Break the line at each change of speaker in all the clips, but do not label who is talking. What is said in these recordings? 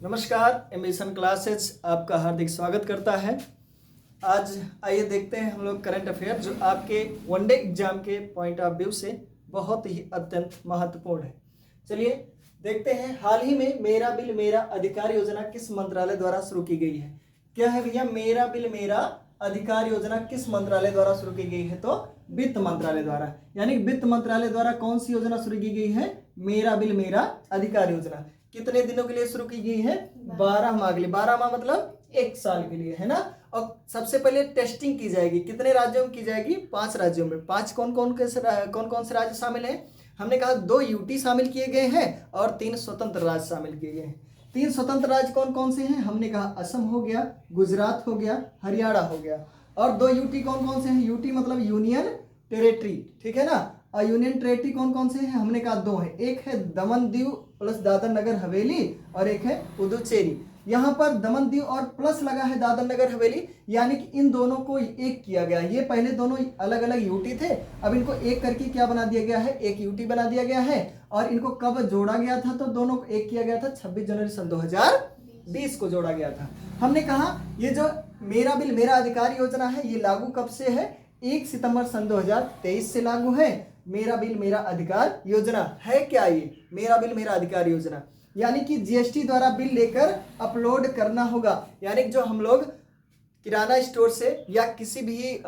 नमस्कार, ambition classes आपका हार्दिक स्वागत करता है। आज आइए देखते हैं हम लोग करंट अफेयर जो आपके वनडे एग्जाम के पॉइंट ऑफ व्यू से बहुत ही अत्यंत महत्वपूर्ण है। चलिए देखते हैं, हाल ही में मेरा बिल मेरा अधिकार योजना किस मंत्रालय द्वारा शुरू की गई है। क्या है भैया, मेरा बिल मेरा अधिकार योजना किस मंत्रालय द्वारा शुरू की गई है? तो वित्त मंत्रालय द्वारा। यानी वित्त मंत्रालय द्वारा कौन सी योजना शुरू की गई है? मेरा बिल मेरा अधिकार योजना। कितने दिनों के लिए शुरू की गई है? 12 माह के लिए। 12 माह मतलब 1 साल के लिए, है ना। और सबसे पहले टेस्टिंग की जाएगी। कितने राज्यों में की जाएगी? 5 राज्यों में। 5 कौन कौन से राज्य शामिल हैं? हमने कहा 2 यूटी शामिल किए गए हैं और 3 स्वतंत्र राज्य शामिल किए गए हैं। 3 स्वतंत्र राज्य कौन कौन से हैं? हमने कहा असम हो गया, गुजरात हो गया, हरियाणा हो गया। और 2 यूटी कौन कौन से हैं? यूटी मतलब यूनियन टेरिटरी, ठीक है ना। और यूनियन टेरिटरी कौन कौन से हैं? हमने कहा 2 हैं। एक है दमन दीव प्लस दादर नगर हवेली और एक है पुदुचेरी। यहाँ पर दमन दीव और प्लस लगा है दादर नगर हवेली, यानी कि इन दोनों को एक किया गया। ये पहले दोनों अलग अलग यूटी थे, अब इनको एक करके क्या बना दिया गया है? एक यूटी बना दिया गया है। और इनको कब जोड़ा गया था? तो दोनों को एक किया गया था 26 जनवरी सन 2020 को जोड़ा गया था। हमने कहा ये जो मेरा बिल मेरा अधिकार योजना है ये लागू कब से है? 1 सितंबर सन 2023 से लागू है। मेरा बिल मेरा अधिकार योजना है क्या? ये मेरा बिल मेरा अधिकार योजना यानी कि जीएसटी द्वारा बिल लेकर अपलोड करना होगा। यानी कि जो हम लोग किराना स्टोर से या किसी भी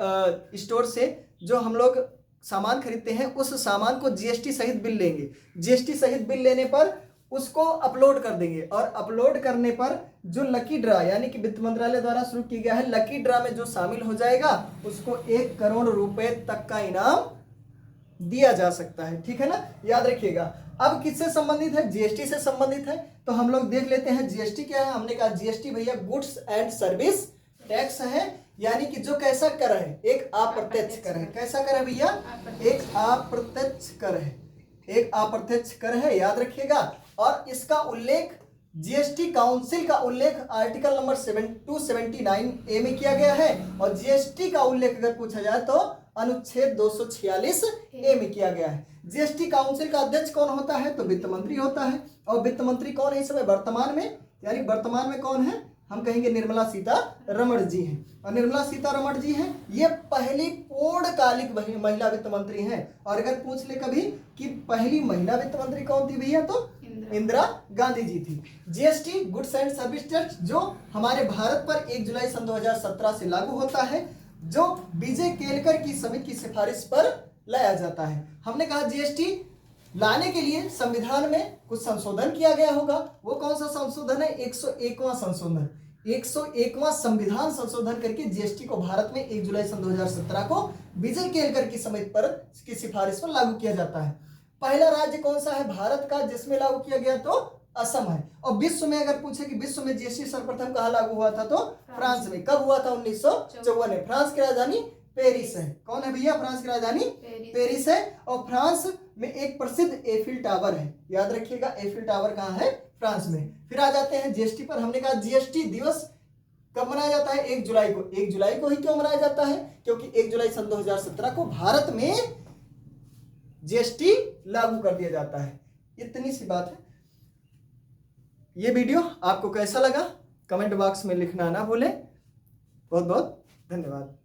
स्टोर से जो हम लोग सामान खरीदते हैं उस सामान को जीएसटी सहित बिल लेंगे। जीएसटी सहित बिल लेने पर उसको अपलोड कर देंगे और अपलोड करने पर जो लकी ड्रा यानी कि वित्त मंत्रालय द्वारा शुरू किया गया है, लकी ड्रा में जो शामिल हो जाएगा उसको 1 करोड़ रुपए तक का इनाम दिया जा सकता है, ठीक है ना। याद रखिएगा। अब किससे संबंधित है? जीएसटी से संबंधित है। तो हम लोग देख लेते हैं जीएसटी क्या है। हमने कहा जीएसटी भैया गुड्स एंड सर्विस टैक्स है, यानी कि जो कैसा कर है? एक अप्रत्यक्ष कर है। कैसा कर है भैया? एक अप्रत्यक्ष कर है। एक अप्रत्यक्ष कर है, याद रखिएगा। और इसका उल्लेख जीएसटी काउंसिल का उल्लेख आर्टिकल नंबर 279A में किया गया है। और जीएसटी का उल्लेख अगर पूछा जाए तो अनुच्छेद 246A में किया गया है। जीएसटी काउंसिल का अध्यक्ष कौन होता है? तो वित्त मंत्री होता है। और वित्त मंत्री कौन है इस समय वर्तमान में? यानी वर्तमान में कौन है? हम कहेंगे निर्मला सीतारमण जी हैं। और निर्मला सीतारमण जी हैं, ये पहली पूर्णकालिक महिला वित्त मंत्री हैं। और अगर पूछ ले कभी कि पहली महिला वित्त मंत्री कौन थी भैया, तो इंदिरा गांधी जी थी। GST goods and service tax जो हमारे भारत पर 1 जुलाई सन 2017 से लागू होता है, जो विजय केलकर की समिति की सिफारिश पर लाया जाता है। हमने कहा जीएसटी लाने के लिए संविधान में कुछ संशोधन किया गया होगा। वो कौन सा संशोधन है? 101वां संशोधन। 101वां संविधान संशोधन करके जीएसटी को भारत में 1 जुलाई सन 2017 को विजय केलकर की समिति पर की सिफारिश पर लागू किया जाता है। पहला राज्य कौन सा है भारत का जिसमें लागू किया गया? तो असम है। और विश्व में अगर पूछे कि विश्व में जीएसटी सर्वप्रथम कहाँ लागू हुआ था, तो फ्रांस में। कब हुआ था? 1954 में। फ्रांस की राजधानी पेरिस है। कौन है भैया? फ्रांस की राजधानी पेरिस है। और फ्रांस में एक प्रसिद्ध एफिल टावर है, याद रखिएगा। एफिल टावर कहाँ है? फ्रांस में। फिर आ जाते हैं जीएसटी पर। हमने कहा जीएसटी दिवस कब मनाया जाता है? 1 जुलाई को। 1 जुलाई को ही क्यों मनाया जाता है? क्योंकि 1 जुलाई सन 2017 को भारत में जीएसटी लागू कर दिया जाता है। इतनी सी बात है। ये वीडियो आपको कैसा लगा कमेंट बॉक्स में लिखना ना भूलें। बहुत बहुत धन्यवाद।